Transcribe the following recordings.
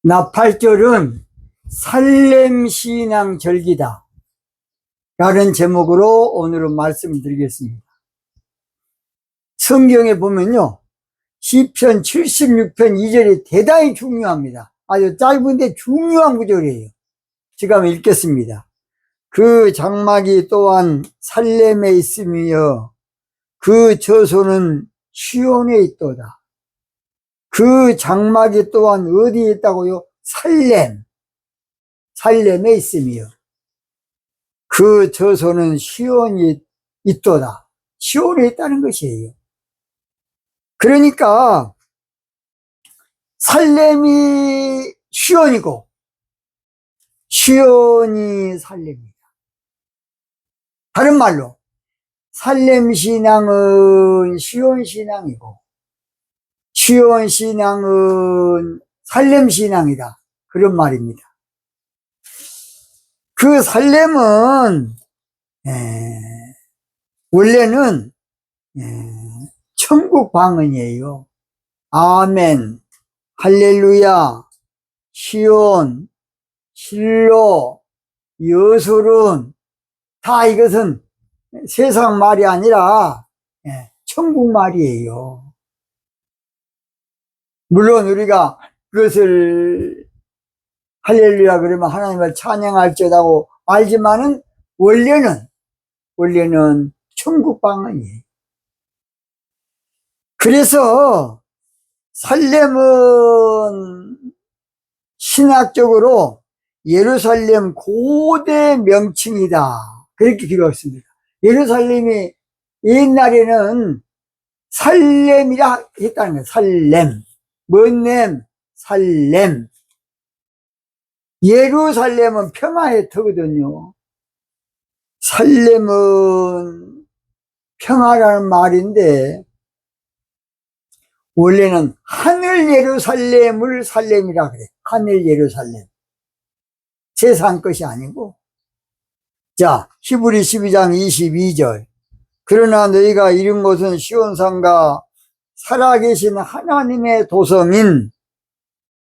나팔절은 살렘신앙절기다 라는 제목으로 오늘은 말씀을 드리겠습니다. 성경에 보면요, 시편 76편 2절이 대단히 중요합니다. 아주 짧은데 중요한 구절이에요. 제가 한번 읽겠습니다. 그 장막이 또한 살렘에 있으며 그 처소는 시온에 있도다. 그 장막이 또한 어디에 있다고요? 살렘에 있으며 그 처소는 시온이 있도다. 시온에 있다는 것이에요. 그러니까 살렘이 시온이고 시온이 살렘이다. 다른 말로 살렘 신앙은 시온 신앙이고 시온 신앙은 살렘 신앙이다. 그런 말입니다. 그 살렘은 원래는 천국 방언이에요. 아멘, 할렐루야, 시온, 실로, 여술은 다 이것은 세상 말이 아니라 천국 말이에요. 물론 우리가 그것을 할렐루야 그러면 하나님을 찬양할지어다고 알지만은 원래는 천국 방언이에요. 그래서 살렘은 신학적으로 예루살렘 고대 명칭이다. 그렇게 기록했습니다. 예루살렘이 옛날에는 살렘이라 했다는 거예요. 살렘. 뭔 렘? 살렘. 예루살렘은 평화의 터거든요. 살렘은 평화라는 말인데 원래는 하늘 예루살렘을 살렘이라 그래. 하늘 예루살렘. 세상 것이 아니고. 자, 히브리 12장 22절. 그러나 너희가 이른 곳은 시온산과 살아계신 하나님의 도성인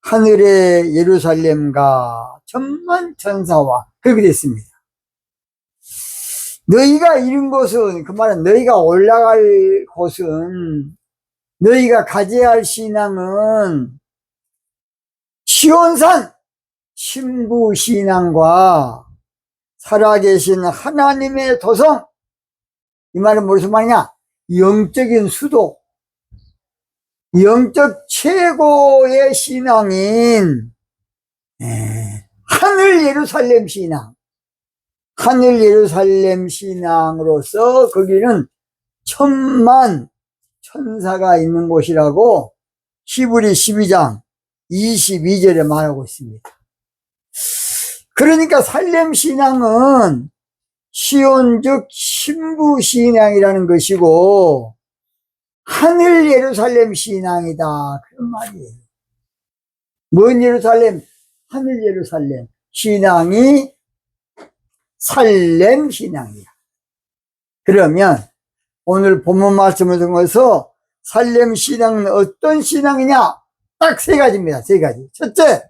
하늘의 예루살렘과 천만 천사와 그렇게 됐습니다. 너희가 이른 곳은, 그 말은 너희가 올라갈 곳은, 너희가 가져야 할 신앙은 시온산 신부신앙과 살아계신 하나님의 도성. 이 말은 무슨 말이냐? 영적인 수도, 영적 최고의 신앙인 하늘 예루살렘 신앙, 하늘 예루살렘 신앙으로서 거기는 천만 천사가 있는 곳이라고 히브리 12장 22절에 말하고 있습니다. 그러니까 살렘 신앙은 시온 즉 신부 신앙이라는 것이고 하늘 예루살렘 신앙이다. 그런 말이에요. 뭔 예루살렘? 하늘 예루살렘 신앙이 살렘 신앙이야. 그러면 오늘 본문 말씀을 통해서 살렘 신앙은 어떤 신앙이냐? 딱 세 가지입니다. 세 가지. 첫째,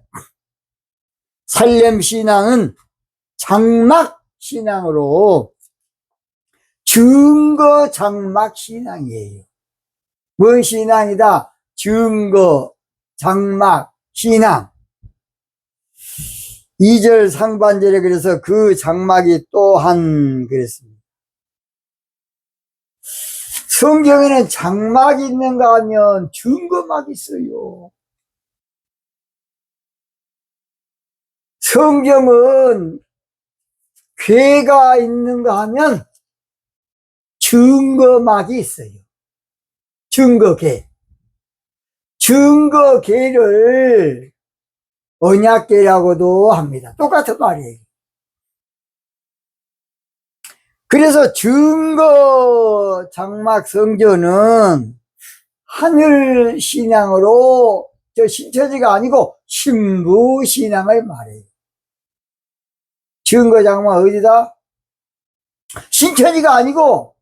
살렘 신앙은 장막 신앙으로 증거 장막 신앙이에요. 뭔 신앙이다? 증거 장막 신앙. 2절 상반절에 그래서 그 장막이 또한 그랬습니다. 성경에는 장막이 있는가 하면 증거막이 있어요. 성경은 괴가 있는가 하면 증거막이 있어요. 증거괴. 증거괴를 언약궤라고도 합니다. 똑같은 말이에요. 그래서 증거 장막 성전은 하늘 신앙으로 저 신처지가 아니고 신부 신앙을 말해요. 증거 장막 어디다? 신처지가 아니고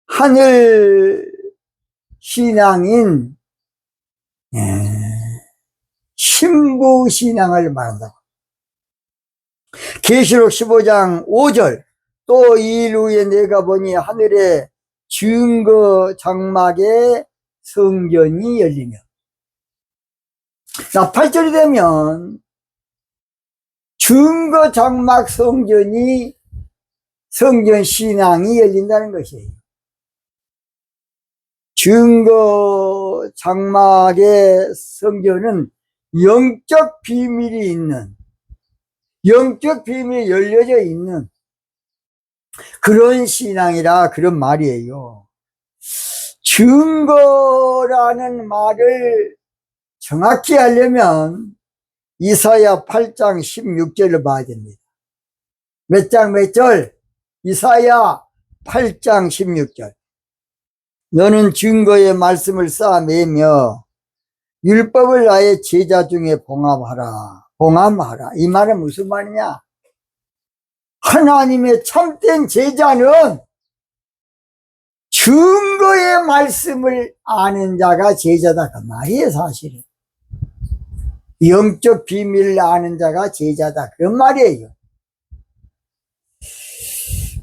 하늘 신앙인 신부신앙을 말한다고. 계시록 15장 5절 또 이 일 후에 내가 보니 하늘에 증거 장막에 성전이 열리며. 자, 8절이 되면 증거 장막 성전이 성전 신앙이 열린다는 것이에요. 증거 장막의 성전은 영적 비밀이 있는, 영적 비밀이 열려져 있는 그런 신앙이라 그런 말이에요. 증거라는 말을 정확히 하려면 이사야 8장 16절을 봐야 됩니다. 몇 장 몇 절? 이사야 8장 16절. 너는 증거의 말씀을 쌓아매며 율법을 나의 제자 중에 봉합하라. 봉함하라. 이 말은 무슨 말이냐? 하나님의 참된 제자는 증거의 말씀을 아는 자가 제자다. 그 말이에요, 사실은. 영적 비밀을 아는 자가 제자다. 그런 말이에요.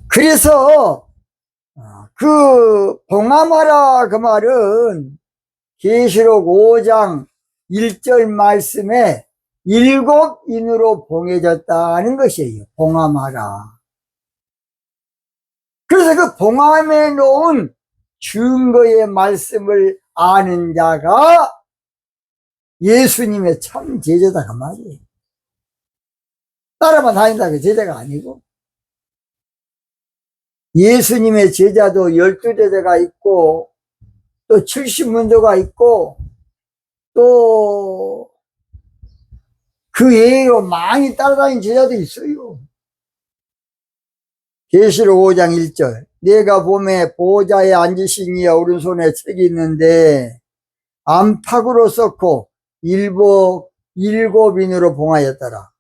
그래서 그 봉함하라 그 말은 계시록 5장 1절 말씀에 7인으로 봉해졌다는 것이에요. 봉함하라. 그래서 그 봉함해 놓은 증거의 말씀을 아는 자가 예수님의 참 제자다 그 말이에요. 따라만 다닌다 그 제자가 아니고, 예수님의 제자도 12제자가 있고 또 70문도가 있고 또 그 외로 많이 따라다니는 제자도 있어요. 계시록 5장 1절 내가 봄에 보호자에 앉으신 이의 오른손에 책이 있는데 안팎으로 썼고 일곱인으로 봉하였더라.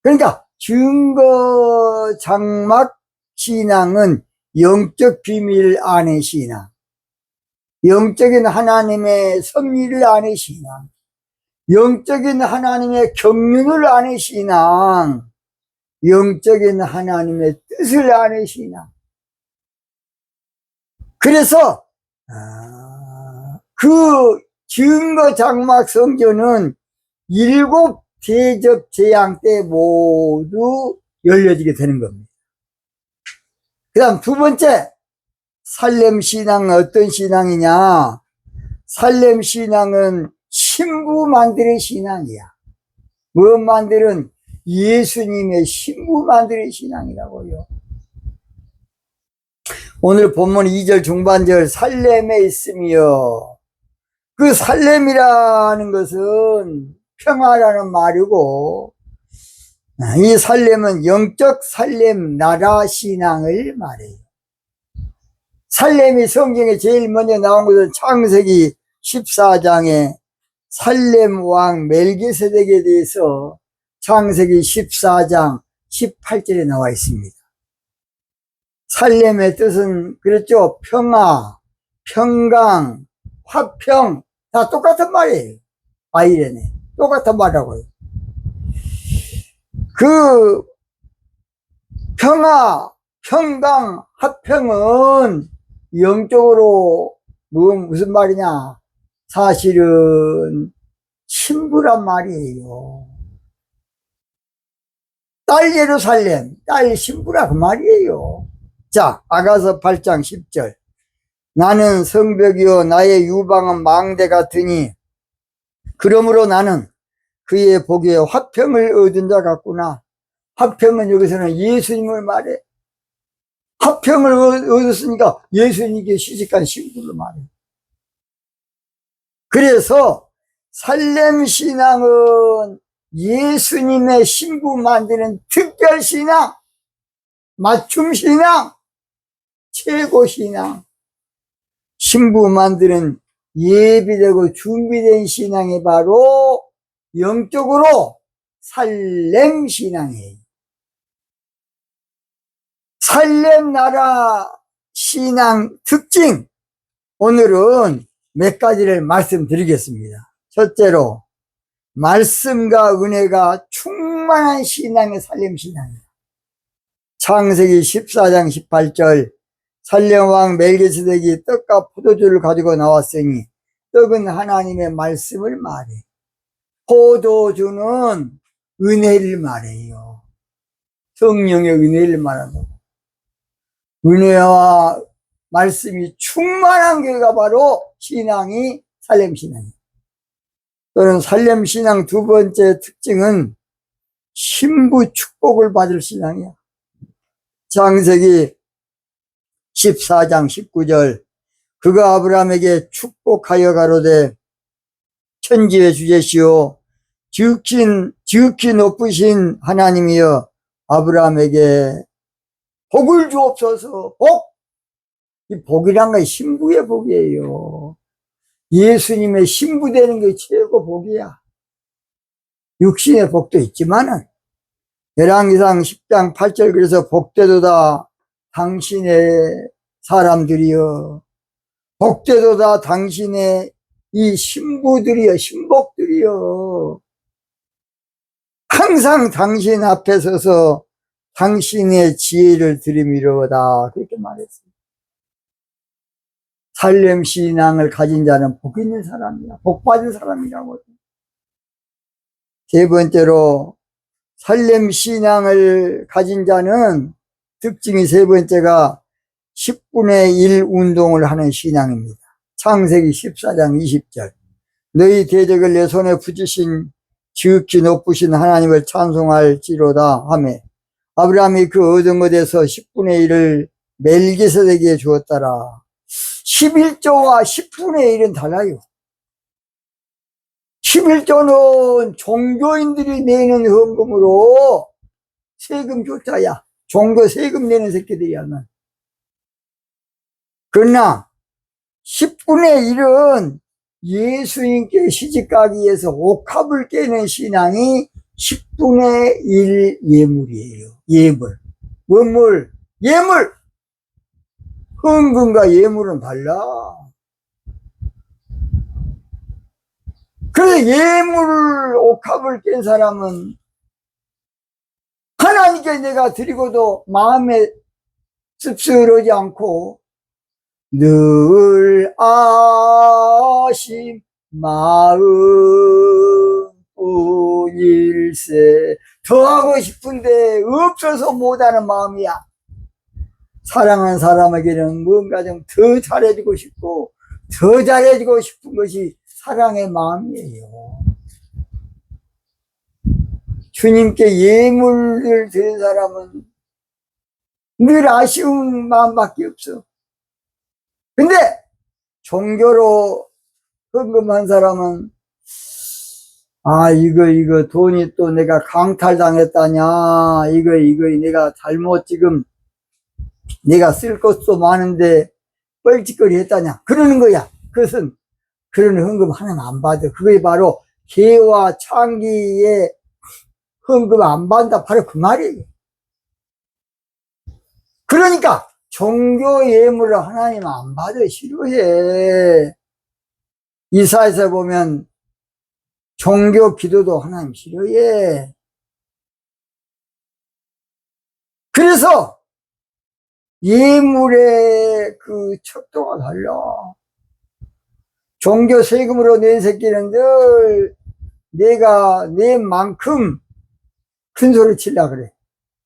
그러니까 증거 장막 신앙은 영적 비밀 안의 신앙, 영적인 하나님의 섭리를 아는 신앙, 영적인 하나님의 경륜을 아는 신앙, 영적인 하나님의 뜻을 아는 신앙. 그래서 그 증거 장막 성전은 7 대접 재앙 때 모두 열려지게 되는 겁니다. 그 다음 두 번째, 살렘 신앙은 어떤 신앙이냐? 살렘 신앙은 신부만들의 신앙이야. 무엇만들은? 예수님의 신부만들의 신앙이라고요. 오늘 본문 2절 중반절 살렘에 있으며, 그 살렘이라는 것은 평화라는 말이고, 이 살렘은 영적 살렘 나라 신앙을 말해요. 살렘이 성경에 제일 먼저 나온 것은 창세기 14장에 살렘 왕 멜기세덱에 대해서 창세기 14장 18절에 나와 있습니다. 살렘의 뜻은 그렇죠. 평화, 평강, 화평 다 똑같은 말이에요. 아이레네 똑같은 말이라고요. 그 평화, 평강, 화평은 영적으로 무슨 말이냐? 사실은 신부란 말이에요. 딸 예루살렘, 딸 신부라 그 말이에요. 자, 아가서 8장 10절 나는 성벽이요 나의 유방은 망대 같으니 그러므로 나는 그의 보기에 화평을 얻은 자 같구나. 화평은 여기서는 예수님을 말해. 화평을 얻었으니까 예수님께 시집간 신부를 말해. 그래서 살렘 신앙은 예수님의 신부 만드는 특별 신앙, 맞춤 신앙, 최고 신앙. 신부 만드는 예비되고 준비된 신앙이 바로 영적으로 살렘 신앙이에요. 살렘 나라 신앙 특징, 오늘은 몇 가지를 말씀드리겠습니다. 첫째로 말씀과 은혜가 충만한 신앙의 살림신앙이에요. 창세기 14장 18절 살렘왕 멜기세덱이 떡과 포도주를 가지고 나왔으니 떡은 하나님의 말씀을 말해, 포도주는 은혜를 말해요. 성령의 은혜를 말한다고. 은혜와 말씀이 충만한 교회가 바로 신앙이 살렘신앙이에요. 또는 살렘신앙 두 번째 특징은 신부 축복을 받을 신앙이야. 창세기 14장 19절 그가 아브라함에게 축복하여 가로되 천지의 주제시오 지극히 높으신 하나님이여 아브라함에게 복을 주옵소서. 복! 이 복이란 건 신부의 복이에요. 예수님의 신부 되는 게 최고 복이야. 육신의 복도 있지만은 열왕기상 10장 8절 그래서 복되도다 당신의 사람들이여, 복되도다 당신의 이 신부들이여, 신복들이여, 항상 당신 앞에 서서 당신의 지혜를 들이미로다 그렇게 말했습니다. 살렘신앙을 가진 자는 복 있는 사람이야. 복 받은 사람이라고. 세 번째로 살렘신앙을 가진 자는 특징이 세 번째가 10분의 1 운동을 하는 신앙입니다. 창세기 14장 20절 너희 대적을 내 손에 붙이신 지극히 높으신 하나님을 찬송할지로다 하매 아브라함이 그 얻은 것에서 10분의 1을 멜기세덱에게 주었더라. 11조와 10분의 1은 달라요. 11조는 종교인들이 내는 헌금으로 세금 줬자야. 종교 세금 내는 새끼들이야. 그러나 10분의 1은 예수님께 시집가기 위해서 옥합을 깨는 신앙이 10분의 1 예물이에요. 예물. 원물, 예물! 헌금과 예물은 달라. 그래서 예물을 옥합을 깬 사람은 하나님께 내가 드리고도 마음에 씁쓸하지 않고 늘 아심 마음뿐일세. 더 하고 싶은데 없어서 못하는 마음이야. 사랑하는 사람에게는 뭔가 좀 더 잘해주고 싶고 더 잘해주고 싶은 것이 사랑의 마음이에요. 주님께 예물을 드린 사람은 늘 아쉬운 마음밖에 없어. 근데 종교로 헌금한 사람은 이거 돈이 또 내가 강탈당했다냐, 이거 내가 잘못 지금 내가 쓸 것도 많은데 뻘짓거리 했다냐 그러는 거야. 그것은 그런 헌금 하나는 안 받아. 그게 바로 개와 창기의 헌금 안 받는다, 바로 그 말이에요. 그러니까 종교 예물을 하나님 안 받아, 싫어해. 이사야서 보면 종교 기도도 하나님 싫어해. 그래서 예물의 그 척도가 달라. 종교 세금으로 낸 새끼는 늘 내가 낸 만큼 큰 소리 치려고 그래.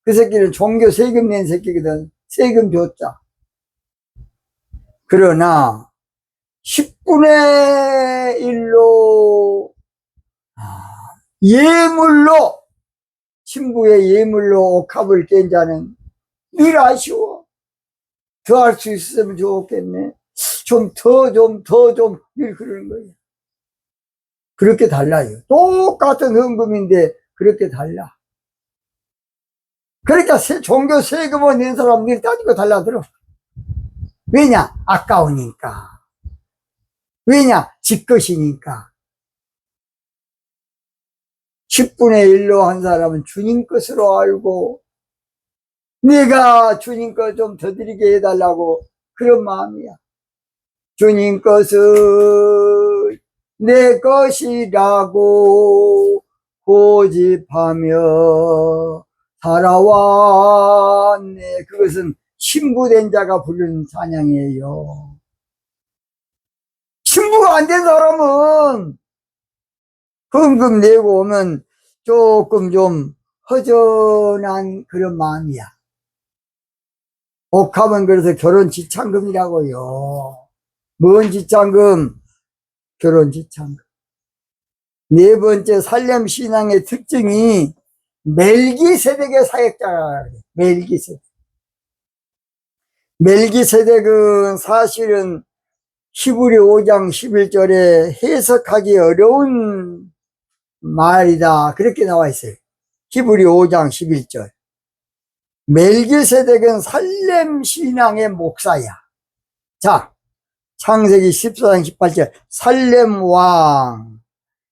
그 새끼는 종교 세금 낸 새끼거든. 세금 줬자. 그러나 10분의 1로 예물로, 신부의 예물로 옥합을 깬 자는 늘 아쉬워. 더 할 수 있으면 좋겠네. 좀 늘 그러는 거예요. 그렇게 달라요. 똑같은 헌금인데 그렇게 달라. 그러니까 종교 세금을 낸 사람들이 따지고 달라들어. 왜냐? 아까우니까. 왜냐? 지 것이니까. 10분의 1로 한 사람은 주님 것으로 알고 내가 주님 것 좀 더 드리게 해달라고 그런 마음이야. 주님 것은 내 것이라고 고집하며 살아왔네. 그것은 신부된 자가 부르는 찬양이에요. 신부가 안 된 사람은 헌금 내고 오면 조금 좀 허전한 그런 마음이야. 옥합은 그래서 결혼 지참금이라고요. 뭔 지참금? 결혼 지참금. 네 번째 살렘 신앙의 특징이 멜기세덱의 사역자가 그래. 멜기세덱. 멜기세덱은 사실은 히브리 5장 11절에 해석하기 어려운 말이다. 그렇게 나와 있어요. 히브리 5장 11절. 멜기세덱은 살렘 신앙의 목사야. 자, 창세기 14장 18절. 살렘 왕.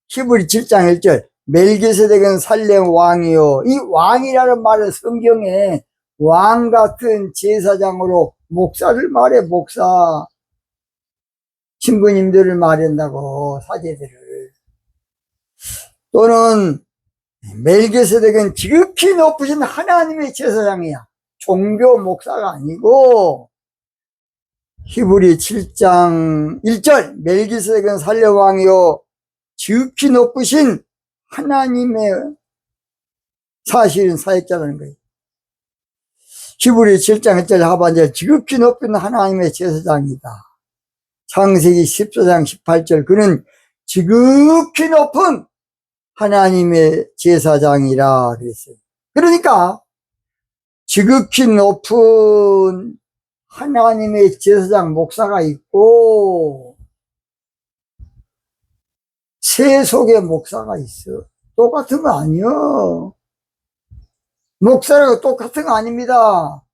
히브리 7장 1절. 멜기세덱은 살렘 왕이요. 이 왕이라는 말은 성경에 왕 같은 제사장으로 목사를 말해. 목사. 신부님들을 말한다고, 사제들을. 또는 멜기세덱은 지극히 높으신 하나님의 제사장이야. 종교 목사가 아니고. 히브리 7장 1절. 멜기세덱은 살렘 왕이요 지극히 높으신 하나님의 사실은 사역자라는 거예요. 히브리 7장 1절 하반절. 지극히 높은 하나님의 제사장이다. 창세기 14장 18절. 그는 지극히 높은 하나님의 제사장이라 그랬어요. 그러니까 지극히 높은 하나님의 제사장 목사가 있고 세속의 목사가 있어. 똑같은 거 아니요. 목사라고 똑같은 거 아닙니다.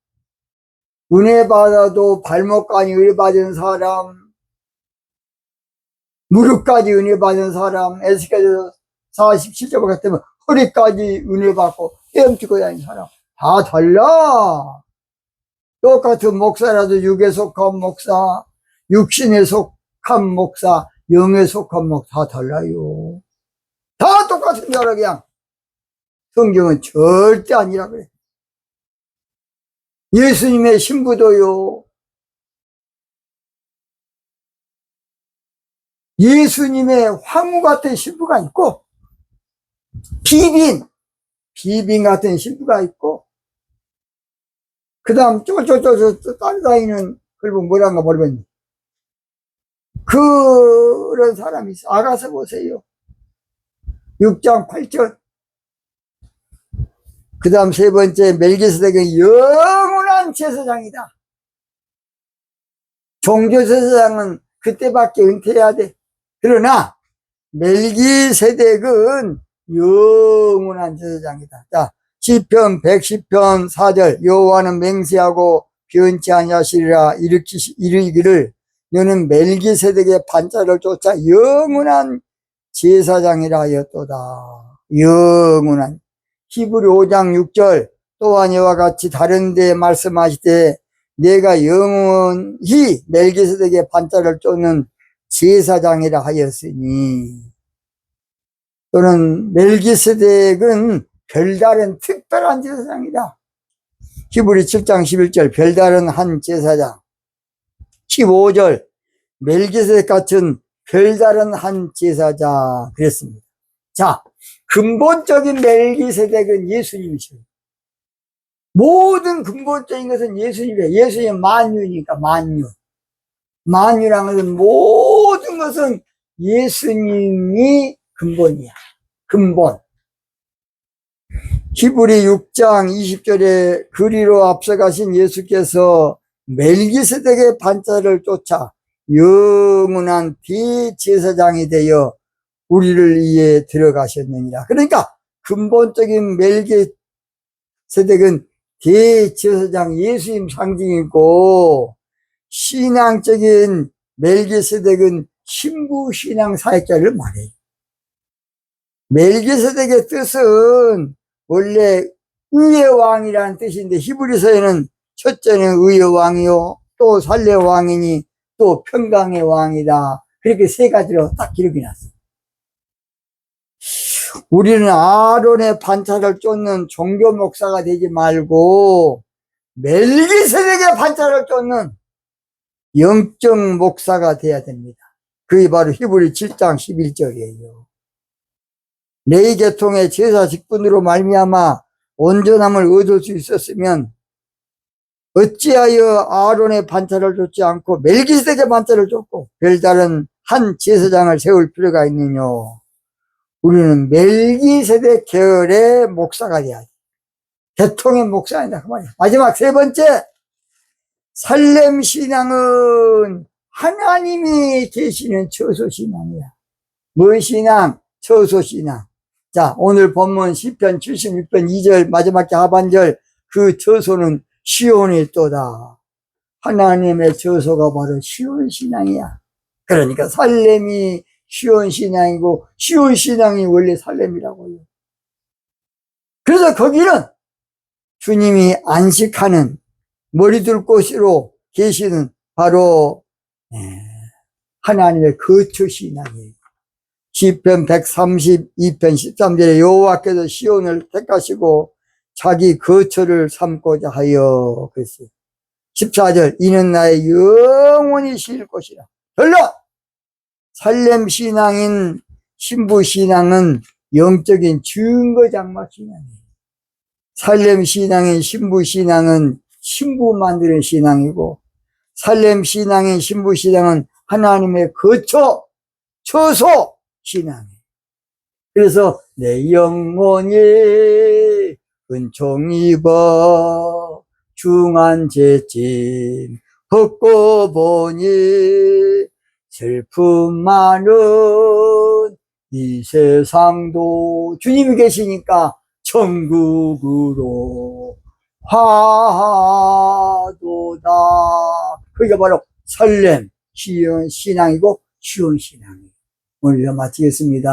은혜 받아도 발목까지 은혜 받은 사람, 무릎까지 은혜 받은 사람, 에스겔서 47절 같으면 허리까지 은혜 받고 헤엄치고 다니는 사람 다 달라. 똑같은 목사라도 육에 속한 목사, 육신에 속한 목사, 영에 속한 목사 다 달라요. 다 똑같은 줄 알아. 그냥 성경은 절대 아니라 그래. 예수님의 신부도요, 예수님의 황후 같은 신부가 있고 비빈 같은 신부가 있고, 그 다음 쫄쫄쫄쫄 따라다니는 그리고 뭐란가 모르겠네. 그런 사람이 있어. 알아서 보세요. 6장 8절. 그 다음 세 번째, 멜기세덱은 영원한 제사장이다. 종교 제사장은 그때밖에 은퇴해야 돼. 그러나 멜기세덱은 영원한 제사장이다. 자, 시편 110편 4절. 여호와는 맹세하고 변치 아니하시리라 이르기를 너는 멜기세덱의 반자를 쫓아 영원한 제사장이라 하였도다. 영원한. 히브리 5장 6절. 또한 이와 같이 다른 데 말씀하시되 내가 영원히 멜기세덱의 반자를 쫓는 제사장이라 하였으니. 또는 멜기세덱은 별다른 특별한 제사장이다. 히브리 7장 11절. 별다른 한 제사장. 15절. 멜기세덱 같은 별다른 한 제사장. 그랬습니다. 자, 근본적인 멜기세덱은 예수님이시죠. 모든 근본적인 것은 예수님이에요. 예수님 만유니까 만유. 만유라는 것은 모든 것은 예수님이 근본이야. 근본. 히브리 6장 20절에 그리로 앞서가신 예수께서 멜기세덱의 반자를 쫓아 영원한 대제사장이 되어 우리를 위해 들어가셨느니라. 그러니까 근본적인 멜기세덱은 대제사장 예수님 상징이고, 신앙적인 멜기세덱은 신부 신앙 사역자를 말해요. 멜기세덱의 뜻은 원래 의의 왕이라는 뜻인데, 히브리서에는 첫째는 의의 왕이요 또 살렘 왕이니 또 평강의 왕이다. 그렇게 세 가지로 딱 기록이 났어. 우리는 아론의 반차를 쫓는 종교 목사가 되지 말고 멜기세덱의 반차를 쫓는 영적 목사가 돼야 됩니다. 그게 바로 히브리 7장 11절이에요. 레위 계통의 제사 직분으로 말미암아 온전함을 얻을 수 있었으면 어찌하여 아론의 반차를 쫓지 않고 멜기세덱의 반차를 쫓고 별다른 한 제사장을 세울 필요가 있느냐. 우리는 멜기세덱 계열의 목사가 돼야 돼. 계통의 목사이다 그 말이야. 마지막 세 번째, 살렘 신앙은 하나님이 계시는 처소 신앙이야. 뭐 신앙? 처소 신앙. 자, 오늘 본문 시편 76편 2절 마지막 하반절, 그 처소는 시온일 도다. 하나님의 처소가 바로 시온 신앙이야. 그러니까 살렘이 시온 신앙이고 시온 신앙이 원래 살렘이라고요. 그래서 거기는 주님이 안식하는 머리둘 곳으로 계시는 바로 하나님의 거처 신앙이에요. 시편 132편 13절에 여호와께서 시온을 택하시고 자기 거처를 삼고자 하여 그랬어요. 14절, 이는 나의 영원히 쉴 곳이라. 별로 살렘 신앙인 신부 신앙은 영적인 증거 장막 신앙이에요. 살렘 신앙인 신부 신앙은 신부 만드는 신앙이고, 살렘 신앙인 신부 신앙은 하나님의 거처, 처소 신앙이에요. 그래서 내 영혼이 은총 입어 중한 죄짐 벗고 보니 슬픔 많은 이 세상도 주님이 계시니까 천국으로 화하도다. 그게 바로 살렘 시온 신앙이고 시온 신앙이에요. 오늘 마치겠습니다.